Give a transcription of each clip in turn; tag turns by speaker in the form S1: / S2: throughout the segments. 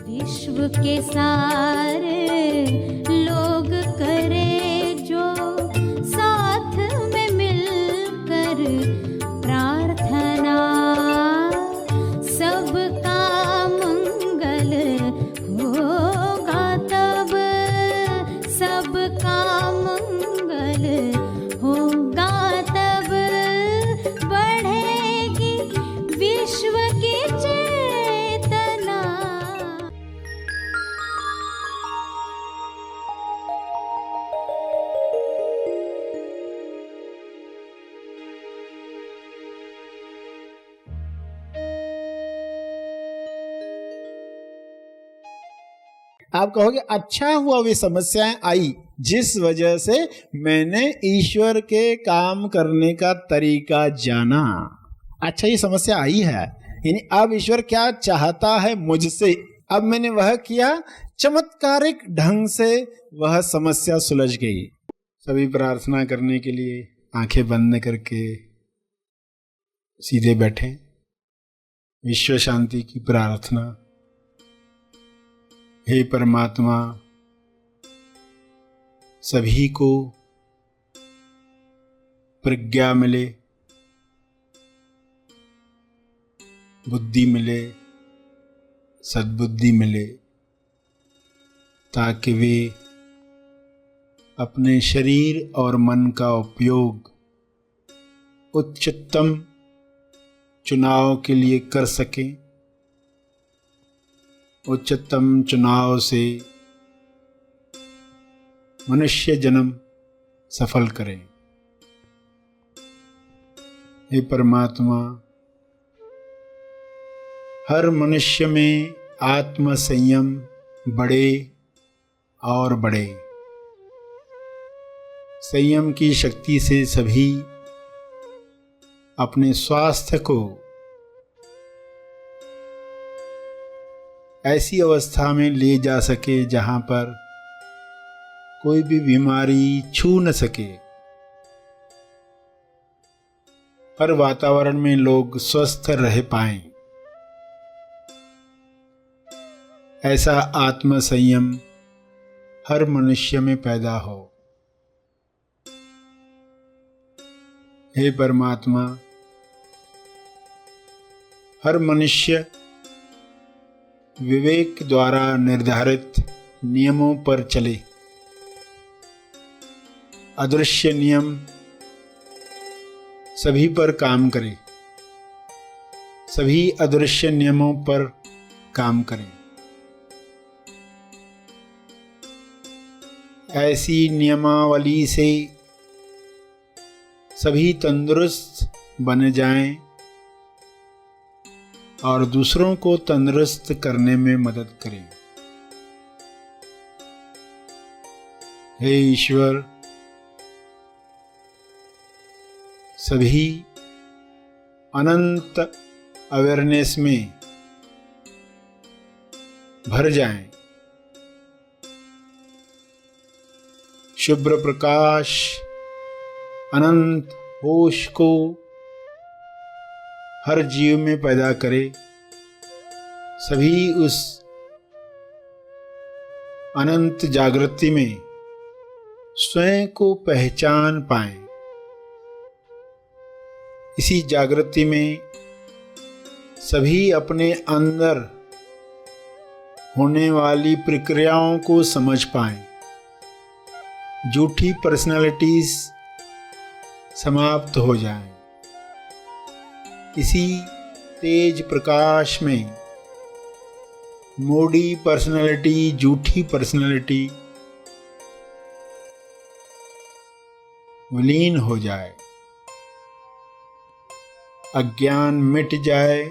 S1: विश्व के सारे लोग करे जो साथ में मिलकर प्रार्थना, सबका मंगल होगा तब, सबका मंगल होगा तब, बढ़ेगी विश्व की चेतना।
S2: आप कहोगे अच्छा हुआ वे समस्याएं आई जिस वजह से मैंने ईश्वर के काम करने का तरीका जाना। अच्छा ये समस्या आई है, यानी अब ईश्वर क्या चाहता है मुझसे, अब मैंने वह किया, चमत्कारिक ढंग से वह समस्या सुलझ गई। सभी प्रार्थना करने के लिए आंखें बंद करके सीधे बैठे, विश्व शांति की प्रार्थना। हे परमात्मा, सभी को प्रज्ञा मिले, बुद्धि मिले, सद्बुद्धि मिले, ताकि वे अपने शरीर और मन का उपयोग उच्चतम चुनाव के लिए कर सकें, उच्चतम चुनाव से मनुष्य जन्म सफल करें। हे परमात्मा, हर मनुष्य में आत्म संयम बढ़े और बढ़े। संयम की शक्ति से सभी अपने स्वास्थ्य को ऐसी अवस्था में ले जा सके जहां पर कोई भी बीमारी छू न सके। हर वातावरण में लोग स्वस्थ रह पाएं, ऐसा आत्म संयम हर मनुष्य में पैदा हो। हे परमात्मा, हर मनुष्य विवेक द्वारा निर्धारित नियमों पर चले। अदृश्य नियम सभी पर काम करे, सभी अदृश्य नियमों पर काम करें। ऐसी नियमावली से सभी तंदुरुस्त बन जाएं और दूसरों को तंदुरुस्त करने में मदद करें। हे ईश्वर, सभी अनंत अवेयरनेस में भर जाएं। शुभ्र प्रकाश अनंत होश को हर जीव में पैदा करे। सभी उस अनंत जागृति में स्वयं को पहचान पाएं। इसी जागृति में सभी अपने अंदर होने वाली प्रक्रियाओं को समझ पाएं। झूठी पर्सनालिटीज समाप्त हो जाएं। इसी तेज प्रकाश में मोड़ी पर्सनालिटी, झूठी पर्सनालिटी विलीन हो जाए, अज्ञान मिट जाए,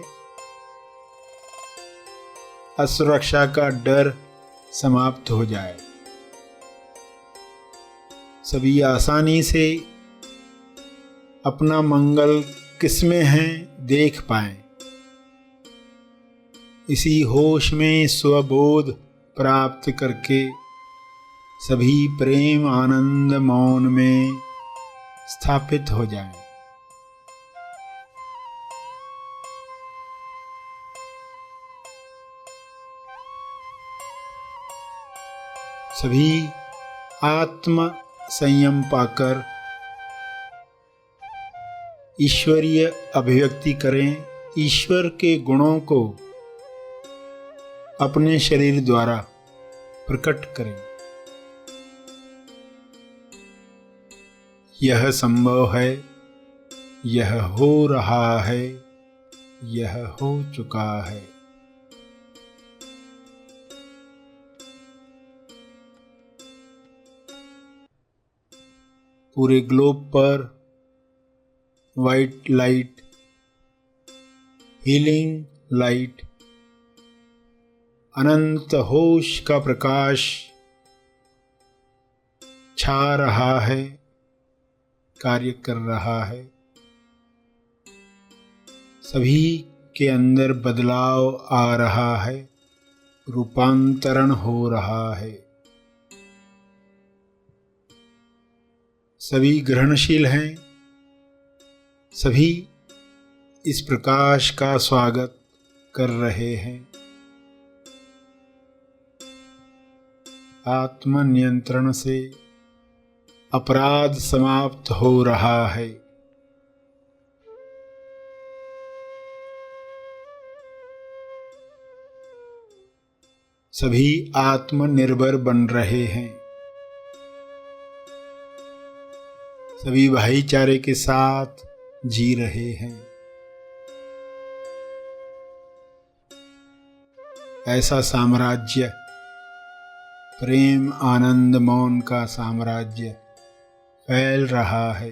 S2: असुरक्षा का डर समाप्त हो जाए। सभी आसानी से अपना मंगल किसमें है देख पाएं। इसी होश में स्वबोध प्राप्त करके सभी प्रेम आनंद मौन में स्थापित हो जाएं। सभी आत्म संयम पाकर ईश्वरीय अभिव्यक्ति करें, ईश्वर के गुणों को अपने शरीर द्वारा प्रकट करें। यह संभव है, यह हो रहा है, यह हो चुका है। पूरे ग्लोब पर वाइट लाइट, हीलिंग लाइट, अनंत होश का प्रकाश छा रहा है, कार्य कर रहा है। सभी के अंदर बदलाव आ रहा है, रूपांतरण हो रहा है। सभी ग्रहणशील हैं, सभी इस प्रकाश का स्वागत कर रहे हैं। आत्मनियंत्रण से अपराध समाप्त हो रहा है। सभी आत्मनिर्भर बन रहे हैं। सभी भाईचारे के साथ जी रहे हैं। ऐसा साम्राज्य, प्रेम आनंद मौन का साम्राज्य फैल रहा है।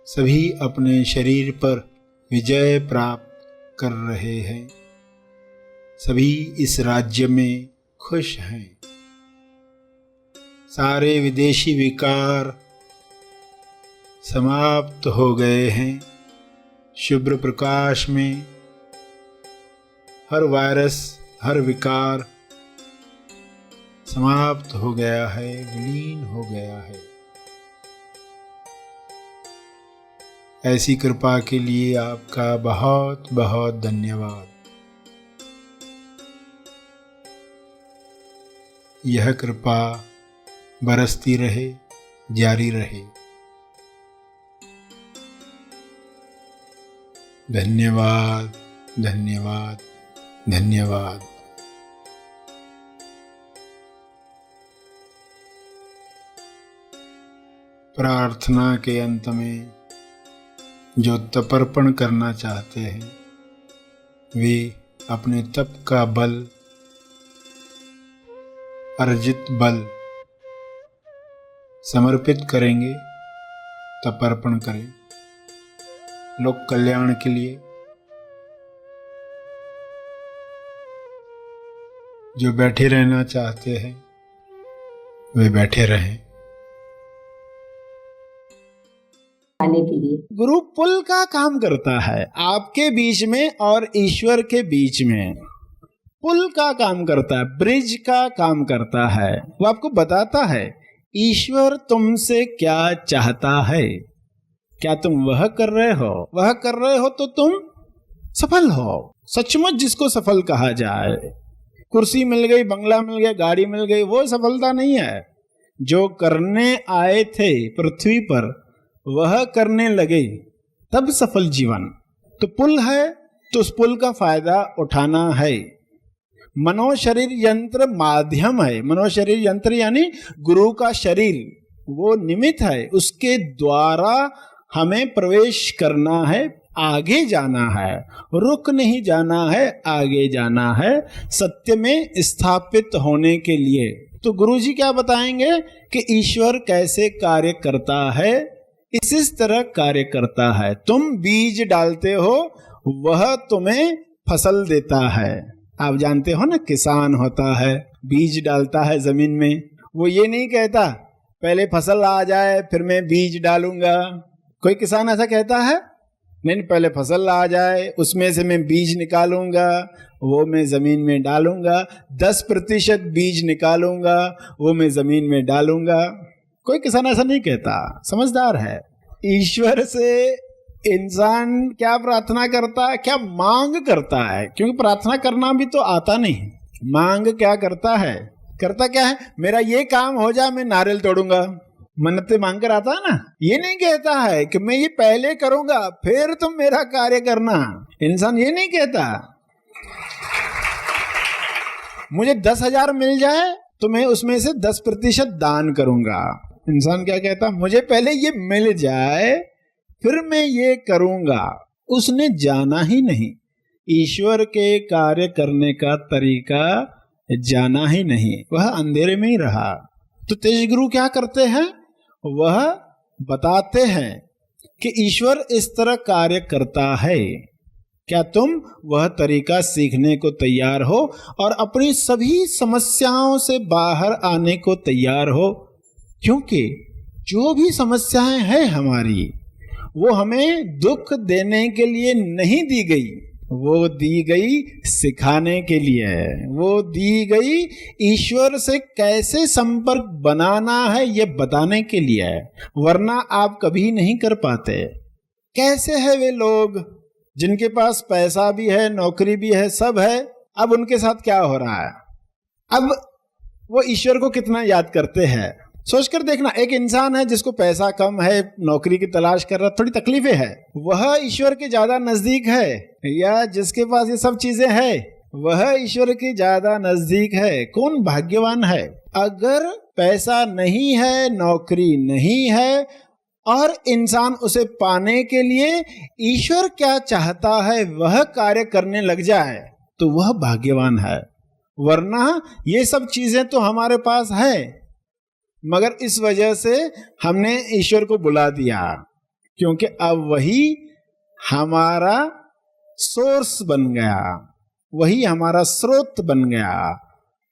S2: सभी अपने शरीर पर विजय प्राप्त कर रहे हैं। सभी इस राज्य में खुश हैं। सारे विदेशी विकार समाप्त हो गए हैं। शुभ्र प्रकाश में हर वायरस, हर विकार समाप्त हो गया है, विलीन हो गया है। ऐसी कृपा के लिए आपका बहुत बहुत धन्यवाद। यह कृपा बरसती रहे, जारी रहे। धन्यवाद, धन्यवाद, धन्यवाद। प्रार्थना के अंत में जो तपर्पण करना चाहते हैं वे अपने तप का बल, अर्जित बल समर्पित करेंगे, तपर्पण करें लोक कल्याण के लिए। जो बैठे रहना चाहते हैं वे बैठे रहें।
S3: आने के लिए
S2: गुरु पुल का काम करता है आपके बीच में और ईश्वर के बीच में। पुल का काम करता है, ब्रिज का काम करता है। वो आपको बताता है ईश्वर तुमसे क्या चाहता है, क्या तुम वह कर रहे हो। वह कर रहे हो तो तुम सफल हो। सचमुच जिसको सफल कहा जाए, कुर्सी मिल गई, बंगला मिल गया, गाड़ी मिल गई, वो सफलता नहीं है। जो करने आए थे पृथ्वी पर वह करने लगे, तब सफल जीवन। तो पुल है तो उस पुल का फायदा उठाना है। मनोशरीर यंत्र माध्यम है। मनोशरीर यंत्र यानी गुरु का शरीर, वो निमित्त है। उसके द्वारा हमें प्रवेश करना है, आगे जाना है, रुक नहीं जाना है, आगे जाना है सत्य में स्थापित होने के लिए। तो गुरुजी क्या बताएंगे कि ईश्वर कैसे कार्य करता है। इस तरह कार्य करता है। तुम बीज डालते हो, वह तुम्हें फसल देता है। आप जानते हो ना, किसान होता है, बीज डालता है जमीन में। वो ये नहीं कहता पहले फसल आ जाए फिर मैं बीज डालूंगा। कोई किसान ऐसा कहता है? नहीं, पहले फसल आ जाए उसमें से मैं बीज निकालूंगा, वो मैं जमीन में डालूंगा, 10% बीज निकालूंगा, वो मैं जमीन में डालूंगा। कोई किसान ऐसा नहीं कहता, समझदार है। ईश्वर से इंसान क्या प्रार्थना करता है, क्या मांग करता है, क्योंकि प्रार्थना करना भी तो आता नहीं। मांग क्या करता है? करता क्या है? मेरा ये काम हो जाए, मैं नारियल तोड़ूंगा। मन्नतें मांग कर आता है ना। ये नहीं कहता है कि मैं ये पहले करूंगा फिर तुम मेरा कार्य करना। इंसान ये नहीं कहता मुझे 10,000 मिल जाए तो मैं उसमें से 10% दान करूंगा। इंसान क्या कहता? मुझे पहले ये मिल जाए फिर मैं ये करूंगा। उसने जाना ही नहीं, ईश्वर के कार्य करने का तरीका जाना ही नहीं, वह अंधेरे में ही रहा। तो तेज गुरु क्या करते हैं? वह बताते हैं कि ईश्वर इस तरह कार्य करता है, क्या तुम वह तरीका सीखने को तैयार हो और अपनी सभी समस्याओं से बाहर आने को तैयार हो? क्योंकि जो भी समस्याएं हैं हमारी, वो हमें दुख देने के लिए नहीं दी गई, वो दी गई सिखाने के लिए। वो दी गई ईश्वर से कैसे संपर्क बनाना है ये बताने के लिए, वरना आप कभी नहीं कर पाते। कैसे है वे लोग जिनके पास पैसा भी है, नौकरी भी है, सब है, अब उनके साथ क्या हो रहा है? अब वो ईश्वर को कितना याद करते हैं? सोचकर देखना, एक इंसान है जिसको पैसा कम है, नौकरी की तलाश कर रहा, थोड़ी तकलीफें है, वह ईश्वर के ज्यादा नजदीक है, या जिसके पास ये सब चीजें है वह ईश्वर के ज्यादा नजदीक है? कौन भाग्यवान है? अगर पैसा नहीं है, नौकरी नहीं है और इंसान उसे पाने के लिए ईश्वर क्या चाहता है वह कार्य करने लग जाए तो वह भाग्यवान है। वरना ये सब चीजें तो हमारे पास है, मगर इस वजह से हमने ईश्वर को बुला दिया, क्योंकि अब वही हमारा सोर्स बन गया, वही हमारा स्रोत बन गया,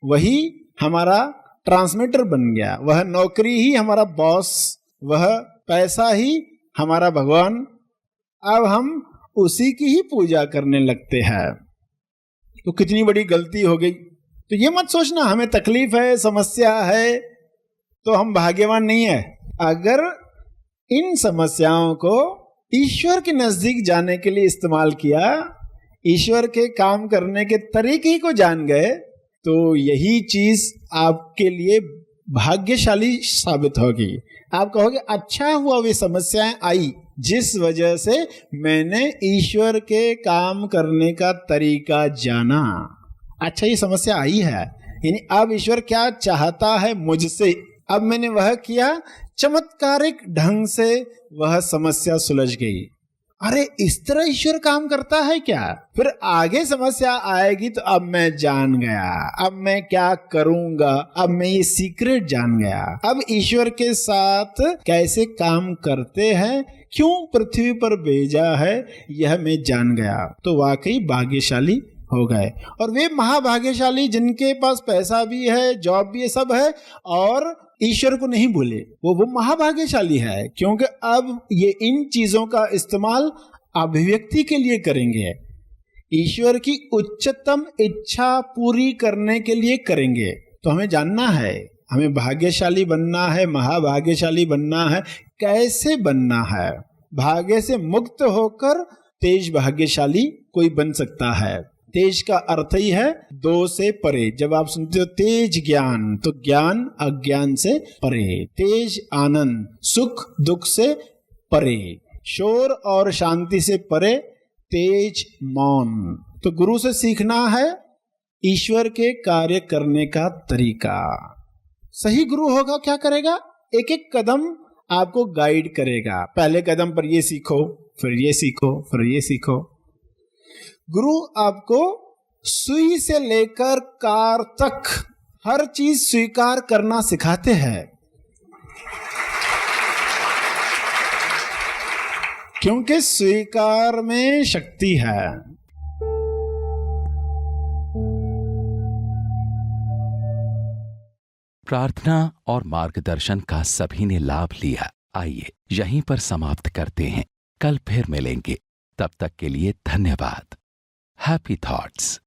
S2: वही हमारा ट्रांसमीटर बन गया, वह नौकरी ही हमारा बॉस, वह पैसा ही हमारा भगवान। अब हम उसी की ही पूजा करने लगते हैं, तो कितनी बड़ी गलती हो गई। तो ये मत सोचना हमें तकलीफ है, समस्या है तो हम भाग्यवान नहीं है। अगर इन समस्याओं को ईश्वर के नजदीक जाने के लिए इस्तेमाल किया, ईश्वर के काम करने के तरीके को जान गए, तो यही चीज आपके लिए भाग्यशाली साबित होगी। आप कहोगे अच्छा हुआ वे समस्याएं आई जिस वजह से मैंने ईश्वर के काम करने का तरीका जाना। अच्छा ये समस्या आई है, यानी अब ईश्वर क्या चाहता है मुझसे, अब मैंने वह किया, चमत्कारिक ढंग से वह समस्या सुलझ गई। अरे इस तरह ईश्वर काम करता है क्या? फिर आगे समस्या आएगी तो अब मैं जान गया, अब मैं क्या करूंगा, अब मैं ये सीक्रेट जान गया, अब ईश्वर के साथ कैसे काम करते हैं, क्यों पृथ्वी पर भेजा है, यह मैं जान गया। तो वाकई भाग्यशाली हो गए। और वे महाभाग्यशाली जिनके पास पैसा भी है, जॉब भी है, सब है और ईश्वर को नहीं भूले, वो महाभाग्यशाली है, क्योंकि अब ये इन चीजों का इस्तेमाल अभिव्यक्ति के लिए करेंगे, ईश्वर की उच्चतम इच्छा पूरी करने के लिए करेंगे। तो हमें जानना है, हमें भाग्यशाली बनना है, महाभाग्यशाली बनना है। कैसे बनना है? भाग्य से मुक्त होकर तेज भाग्यशाली कोई बन सकता है। तेज का अर्थ ही है दो से परे। जब आप सुनते हो तेज ज्ञान, तो ज्ञान अज्ञान से परे, तेज आनंद, सुख दुख से परे, शोर और शांति से परे, तेज मौन। तो गुरु से सीखना है ईश्वर के कार्य करने का तरीका। सही गुरु होगा क्या करेगा? एक एक कदम आपको गाइड करेगा। पहले कदम पर ये सीखो, फिर ये सीखो, फिर ये सीखो। गुरु आपको सुई से लेकर कार तक हर चीज स्वीकार करना सिखाते हैं, क्योंकि स्वीकार में शक्ति है।
S4: प्रार्थना और मार्गदर्शन का सभी ने लाभ लिया। आइए यहीं पर समाप्त करते हैं, कल फिर मिलेंगे। तब तक के लिए धन्यवाद। Happy thoughts.